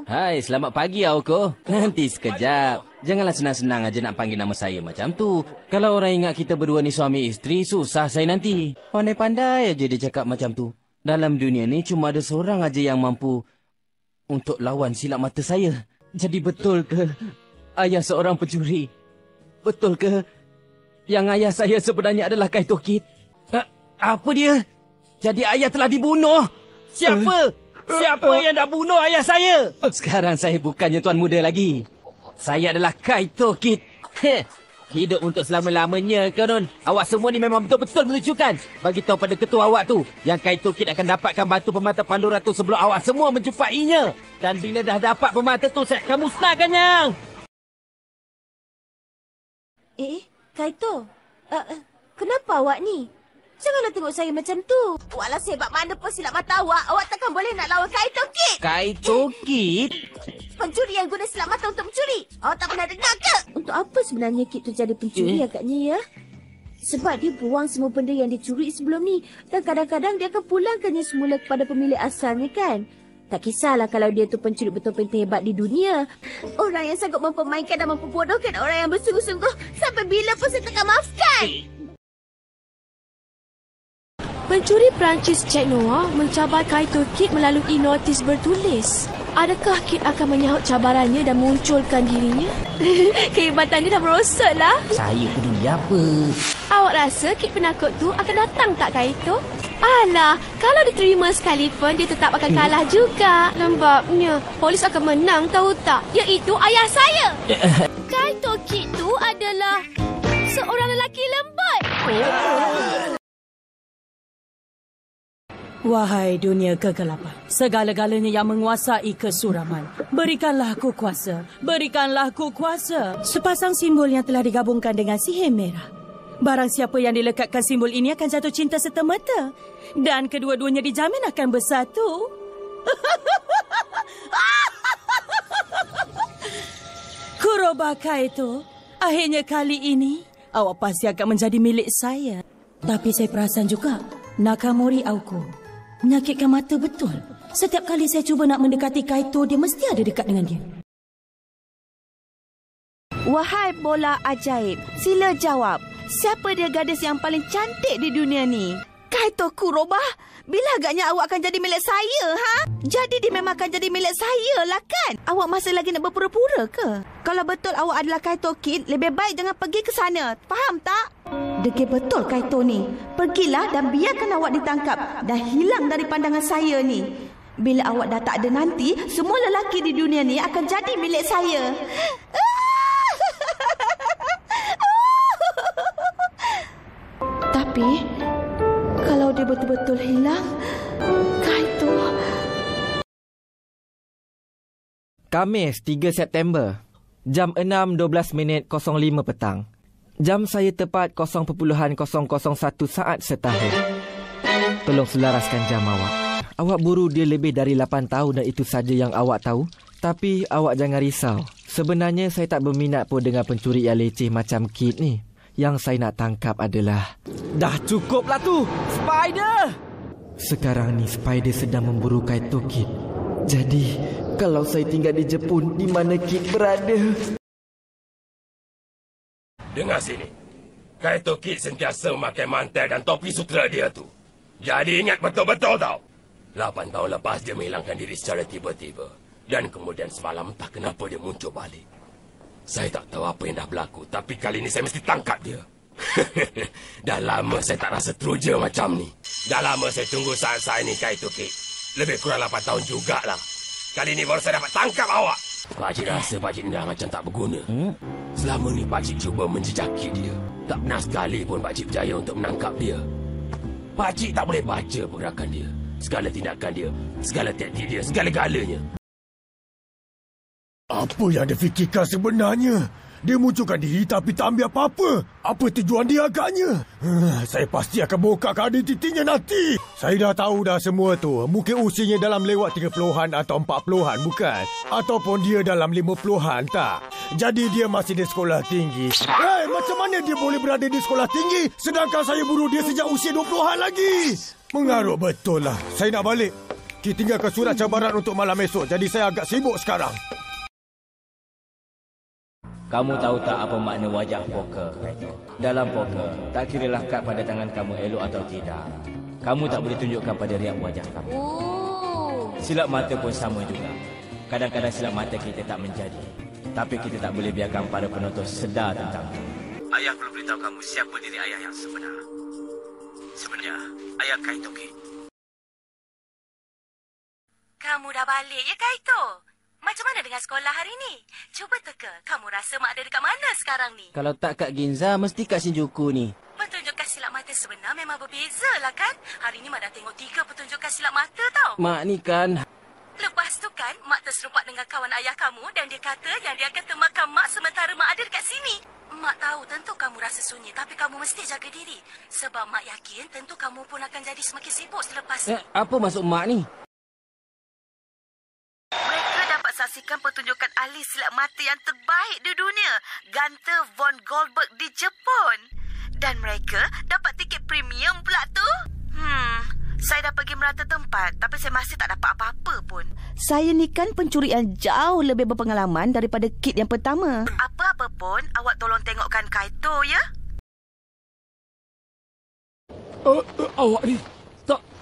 Hai, selamat pagi Aoko. Nanti sekejap. Janganlah senang-senang aja nak panggil nama saya macam tu. Kalau orang ingat kita berdua ni suami isteri, susah saya nanti. Pandai-pandai aja dia cakap macam tu. Dalam dunia ni cuma ada seorang aja yang mampu untuk lawan silap mata saya. Jadi betul ke ayah seorang pencuri? Betul ke yang ayah saya sebenarnya adalah Kaito Kid? Apa dia? Jadi ayah telah dibunuh? Siapa? Siapa yang dah bunuh ayah saya? Sekarang saya bukannya tuan muda lagi. Saya adalah Kaito Kid. Hidup untuk selama-lamanya ke, Nun? Awak semua ni memang betul-betul menunjukkan. Bagi tahu pada ketua awak tu, yang Kaito Kid akan dapatkan batu permata Pandora tu sebelum awak semua menjumpainya. Dan bila dah dapat permata tu, saya akan musnahkannya. Kaito. Kenapa awak ni? Janganlah tengok saya macam tu. Walau sehebat mana pun silap mata awak takkan boleh nak lawan Kaito Kid. Kaito Kid? Pencuri yang guna silap mata untuk mencuri. Awak tak pernah dengar ke? Untuk apa sebenarnya Kid tu jadi pencuri agaknya ya? Sebab dia buang semua benda yang dicuri sebelum ni. Dan kadang-kadang dia akan pulangkannya semula kepada pemilik asalnya kan? Tak kisahlah kalau dia tu pencuri betul-betul terhebat di dunia. Orang yang sanggup mempermainkan dan memperbodohkan orang yang bersungguh-sungguh. Sampai bila pun saya takkan maafkan. Pencuri Perancis Jack Noah mencabar Kaito Kid melalui notis bertulis. Adakah Kid akan menyahut cabarannya dan munculkan dirinya? Kehebatan dia dah merosot lah. Saya peduli apa? Awak rasa Kid penakut tu akan datang tak, Kaito? Alah, kalau diterima sekalipun, dia tetap akan kalah juga. Lembabnya, polis akan menang tahu tak? Iaitu ayah saya. Kaito Kid tu adalah seorang lelaki lembut. Wahai dunia kegelapan, segala-galanya yang menguasai kesuraman, berikanlah aku kuasa, berikanlah aku kuasa. Sepasang simbol yang telah digabungkan dengan sihir merah. Barang siapa yang dilekatkan simbol ini akan jatuh cinta serta-merta. Dan kedua-duanya dijamin akan bersatu. Kuroba Kaito, akhirnya kali ini awak pasti akan menjadi milik saya. Tapi saya perasan juga, Nakamori Aoko menyakitkan mata betul. Setiap kali saya cuba nak mendekati Kaito, dia mesti ada dekat dengan dia. Wahai bola ajaib, sila jawab. Siapa dia gadis yang paling cantik di dunia ni? Kaito Kuroba, bila agaknya awak akan jadi milik saya, ha? Jadi dia memang akan jadi milik saya lah kan? Awak masih lagi nak berpura-pura ke? Kalau betul awak adalah Kaito Kid, lebih baik jangan pergi ke sana. Faham tak? Degil betul Kaito ni. Pergilah dan biarkan awak ditangkap dan hilang dari pandangan saya ni. Bila awak dah tak ada nanti, semua lelaki di dunia ni akan jadi milik saya. Tapi kalau dia betul-betul hilang, Kaito. Khamis 3 September, jam 6.12:05 petang. Jam saya tepat 0.001 saat setahun. Tolong selaraskan jam awak. Awak buru dia lebih dari 8 tahun dan itu saja yang awak tahu. Tapi awak jangan risau. Sebenarnya saya tak berminat pun dengan pencuri yang leceh macam Kid ni. Yang saya nak tangkap adalah... Dah cukuplah tu! Spider! Sekarang ni Spider sedang memburu Kaito Kid. Jadi, kalau saya tinggal di Jepun, di mana Kid berada... Dengar sini. Kaito Kid sentiasa memakai mantel dan topi sutera dia tu. Jadi ingat betul-betul tau. 8 tahun lepas dia menghilangkan diri secara tiba-tiba. Dan kemudian semalam entah kenapa dia muncul balik. Saya tak tahu apa yang dah berlaku. Tapi kali ini saya mesti tangkap dia. Dah lama saya tak rasa teruja macam ni. Dah lama saya tunggu saat-saat ini Kaito Kid. Lebih kurang 8 tahun jugalah. Kali ini baru saya dapat tangkap awak. Pakcik rasa pakcik dah macam tak berguna. Selama ni pakcik cuba menjejaki dia. Tak pernah sekali pun pakcik berjaya untuk menangkap dia. Pakcik tak boleh baca pergerakan dia. Segala tindakan dia, segala taktik dia, segala-galanya. Apa yang dia fikirkan sebenarnya? Dia munculkan diri tapi tak ambil apa-apa. Apa tujuan dia agaknya? Saya pasti akan bongkar identitinya nanti. Saya dah tahu dah semua tu. Mungkin usianya dalam lewat 30-an atau 40-an bukan? Ataupun dia dalam 50-an tak? Jadi dia masih di sekolah tinggi. Macam mana dia boleh berada di sekolah tinggi sedangkan saya buru dia sejak usia 20-an lagi? Mengarut betul lah. Saya nak balik. Kit tinggalkan surat cabaran untuk malam esok. Jadi saya agak sibuk sekarang. Kamu tahu tak apa makna wajah poker, Kaito? Dalam poker, tak kiralah kad pada tangan kamu elok atau tidak. Kamu tak boleh tunjukkan pada riak wajah kamu. Silap mata pun sama juga. Kadang-kadang silap mata kita tak menjadi. Tapi kita tak boleh biarkan para penonton sedar tentang itu. Ayah perlu beritahu kamu siapa diri ayah yang sebenar. Sebenarnya, ayah Kaito Kid. Kamu dah balik ya, Kaito? Macam mana dengan sekolah hari ni? Cuba teka, kamu rasa mak ada dekat mana sekarang ni? Kalau tak kat Ginza, mesti kat Shinjuku ni. Pertunjukan silap mata sebenar memang berbeza lah kan? Hari ni mak dah tengok 3 pertunjukan silap mata tau. Mak ni kan... Lepas tu kan, mak terserumpak dengan kawan ayah kamu dan dia kata yang dia akan temakan mak sementara mak ada dekat sini. Mak tahu tentu kamu rasa sunyi tapi kamu mesti jaga diri. Sebab mak yakin tentu kamu pun akan jadi semakin sibuk selepas ni. Apa maksud mak ni? Mereka dapat saksikan pertunjukan ahli silap mata yang terbaik di dunia, Gunther von Goldberg di Jepun. Dan mereka dapat tiket premium pula tu. Saya dah pergi merata tempat tapi saya masih tak dapat apa-apa pun. Saya ni kan pencuri yang jauh lebih berpengalaman daripada Kit yang pertama. Apa-apa pun, awak tolong tengokkan Kaito ya. Awak ni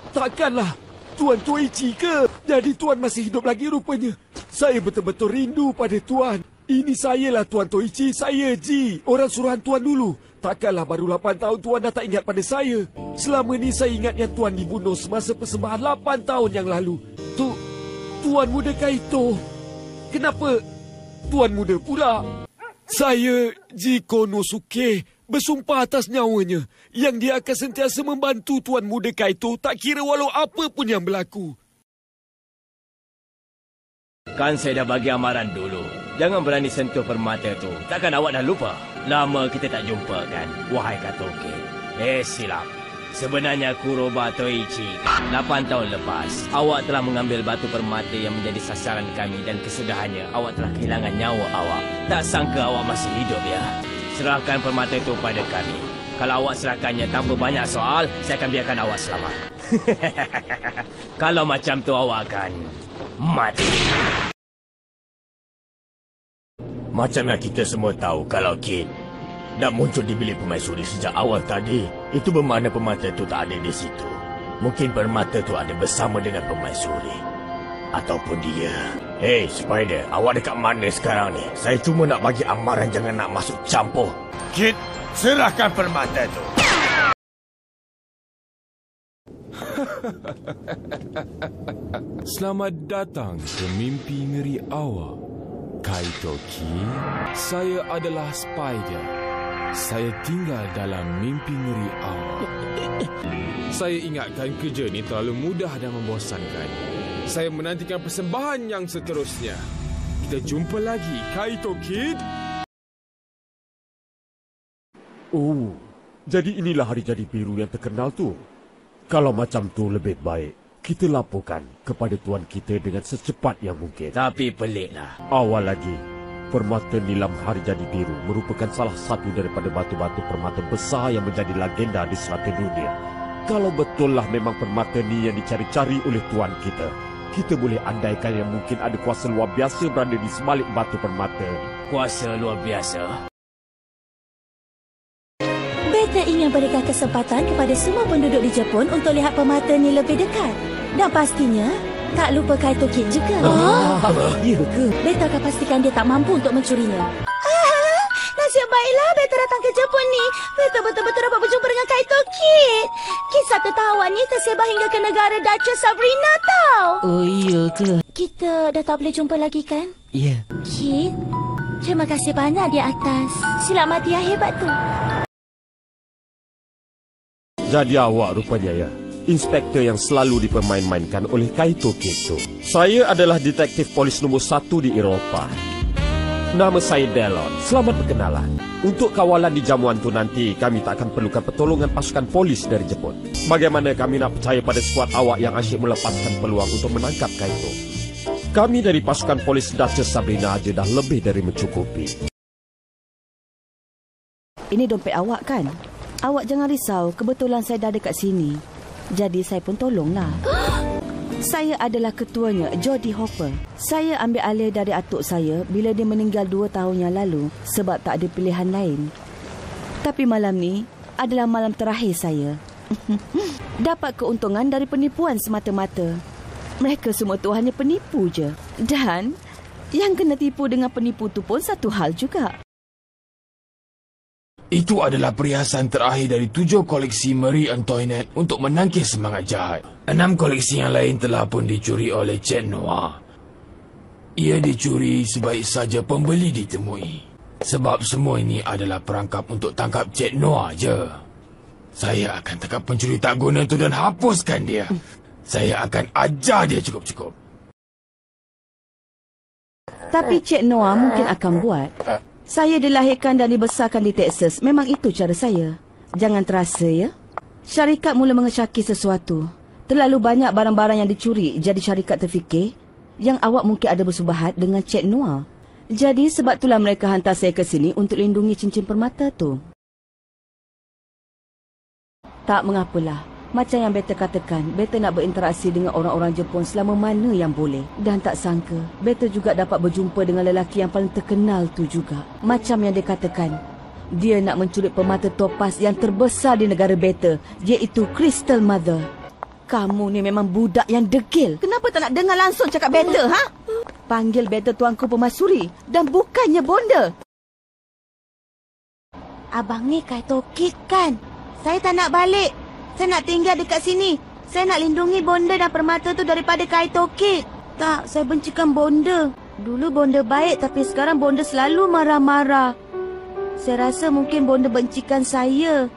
takkanlah Tuan Toichi ke? Jadi Tuan masih hidup lagi rupanya. Saya betul-betul rindu pada Tuan. Ini sayalah Tuan Toichi, saya Ji, orang suruhan Tuan dulu. Takkanlah baru 8 tahun Tuan dah tak ingat pada saya. Selama ni saya ingatnya Tuan dibunuh semasa persembahan 8 tahun yang lalu. Tuan muda Kaito. Kenapa Tuan muda pula? Saya Ji Konosuke bersumpah atas nyawanya yang dia akan sentiasa membantu Tuan muda Kaito tak kira walau apa pun yang berlaku. Kan saya dah bagi amaran dulu. Jangan berani sentuh permata tu. Takkan awak dah lupa? Lama kita tak jumpa kan, wahai Katoke. Silap. Sebenarnya Kuroba Toichi 8 tahun lepas, awak telah mengambil batu permata yang menjadi sasaran kami dan kesudahannya awak telah kehilangan nyawa awak. Tak sangka awak masih hidup ya. Serahkan permata itu pada kami. Kalau awak serahkannya tanpa banyak soal, saya akan biarkan awak selamat. Kalau macam tu awak akan mati. Macam yang kita semua tahu, kalau Kid dah muncul di bilik permaisuri sejak awal tadi, itu bermakna permata itu tak ada di situ. Mungkin permata itu ada bersama dengan permaisuri. Ataupun dia. Spider, awak dekat mana sekarang ni? Saya cuma nak bagi amaran jangan nak masuk campur. Kid, serahkan permata itu. Selamat datang ke mimpi ngeri awak. Kaito Kid, saya adalah Spider. Saya tinggal dalam mimpi ngeri awak. Saya ingatkan kerja ni terlalu mudah dan membosankan. Saya menantikan persembahan yang seterusnya. Kita jumpa lagi, Kaito Kid. Oh, jadi inilah hari jadi biru yang terkenal tu. Kalau macam tu lebih baik kita laporkan kepada tuan kita dengan secepat yang mungkin. Tapi peliklah. Awal lagi, permata nilam hari jadi biru merupakan salah satu daripada batu-batu permata besar yang menjadi legenda di serata dunia. Kalau betullah memang permata ni yang dicari-cari oleh tuan kita boleh andaikan yang mungkin ada kuasa luar biasa berada di sebalik batu permata. Kuasa luar biasa? Beta ingin berikan kesempatan kepada semua penduduk di Jepun untuk lihat permata ni lebih dekat. Dan pastinya, tak lupa Kaito Kid juga. Ya ke? Beta akan pastikan dia tak mampu untuk mencurinya. Nasib baiklah Beta datang ke Jepun ni. Beta betul-betul dapat berjumpa dengan Kaito Kid. Kisah tertawan ni tersebar hingga ke negara Duchess Sabrina tau. Oh iya ke? Kita dah tak boleh jumpa lagi kan? Ya. Kid, terima kasih banyak di atas silap mata yang hebat tu. Jadi awak rupanya ya, inspektor yang selalu dipermain-mainkan oleh Kaito Kid tu. Saya adalah detektif polis nombor 1 di Eropah. Nama saya Delon. Selamat berkenalan. Untuk kawalan di jamuan tu nanti, kami tak akan perlukan pertolongan pasukan polis dari Jepun. Bagaimana kami nak percaya pada skuad awak yang asyik melepaskan peluang untuk menangkap Kaito? Kami dari pasukan polis Duchess Sabrina aja dah lebih dari mencukupi. Ini dompet awak kan? Awak jangan risau, kebetulan saya dah dekat sini. Jadi saya pun tolonglah. Saya adalah ketuanya, Jody Hopper. Saya ambil alih dari atuk saya bila dia meninggal 2 tahun yang lalu sebab tak ada pilihan lain. Tapi malam ni adalah malam terakhir saya. Dapat keuntungan dari penipuan semata-mata. Mereka semua tu hanya penipu je. Dan yang kena tipu dengan penipu tu pun satu hal juga. Itu adalah perhiasan terakhir dari 7 koleksi Marie Antoinette untuk menangkis semangat jahat. 6 koleksi yang lain telah pun dicuri oleh Chet Noir. Ia dicuri sebaik saja pembeli ditemui. Sebab semua ini adalah perangkap untuk tangkap Chet Noir je. Saya akan tangkap pencuri tak guna tu dan hapuskan dia. Saya akan ajar dia cukup-cukup. Tapi Chet Noir mungkin akan buat. Saya dilahirkan dan dibesarkan di Texas. Memang itu cara saya. Jangan terasa ya. Syarikat mula mengesyaki sesuatu. Terlalu banyak barang-barang yang dicuri. Jadi syarikat terfikir yang awak mungkin ada bersubahat dengan Chet Noir. Jadi sebab itulah mereka hantar saya ke sini untuk lindungi cincin permata tu. Tak mengapalah. Macam yang Beta katakan, Beta nak berinteraksi dengan orang-orang Jepun selama mana yang boleh. Dan tak sangka, Beta juga dapat berjumpa dengan lelaki yang paling terkenal tu juga. Macam yang dia katakan, dia nak mencuri permata topaz yang terbesar di negara Beta, iaitu Crystal Mother. Kamu ni memang budak yang degil. Kenapa tak nak dengar langsung cakap Beta, ha? Panggil Beta Tuanku Pemasuri dan bukannya bonda. Abang ni Kaito Kid kan? Saya tak nak balik. Saya nak tinggal dekat sini. Saya nak lindungi bonda dan permata tu daripada Kaito Kid. Tak, saya bencikan bonda. Dulu bonda baik tapi sekarang bonda selalu marah-marah. Saya rasa mungkin bonda bencikan saya.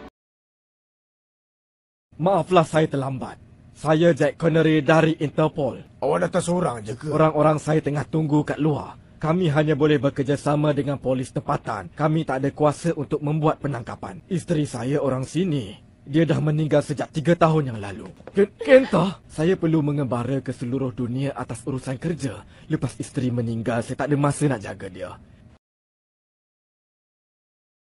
Maaflah saya terlambat. Saya Jack Connery dari Interpol. Awak datang seorang je ke? Orang-orang saya tengah tunggu kat luar. Kami hanya boleh bekerjasama dengan polis tempatan. Kami tak ada kuasa untuk membuat penangkapan. Isteri saya orang sini. Dia dah meninggal sejak 3 tahun yang lalu. Kenta, saya perlu mengembara ke seluruh dunia atas urusan kerja. Lepas isteri meninggal, saya tak ada masa nak jaga dia.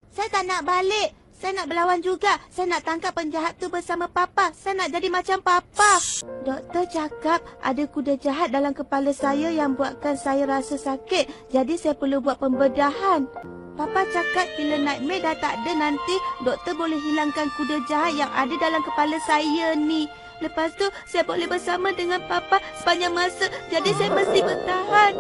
Saya tak nak balik. Saya nak berlawan juga. Saya nak tangkap penjahat tu bersama Papa. Saya nak jadi macam Papa. Doktor cakap ada kuda jahat dalam kepala saya yang buatkan saya rasa sakit. Jadi saya perlu buat pembedahan. Papa cakap bila nightmare dah tak ada nanti, doktor boleh hilangkan kuda jahat yang ada dalam kepala saya ni. Lepas tu saya boleh bersama dengan Papa sepanjang masa. Jadi saya mesti bertahan.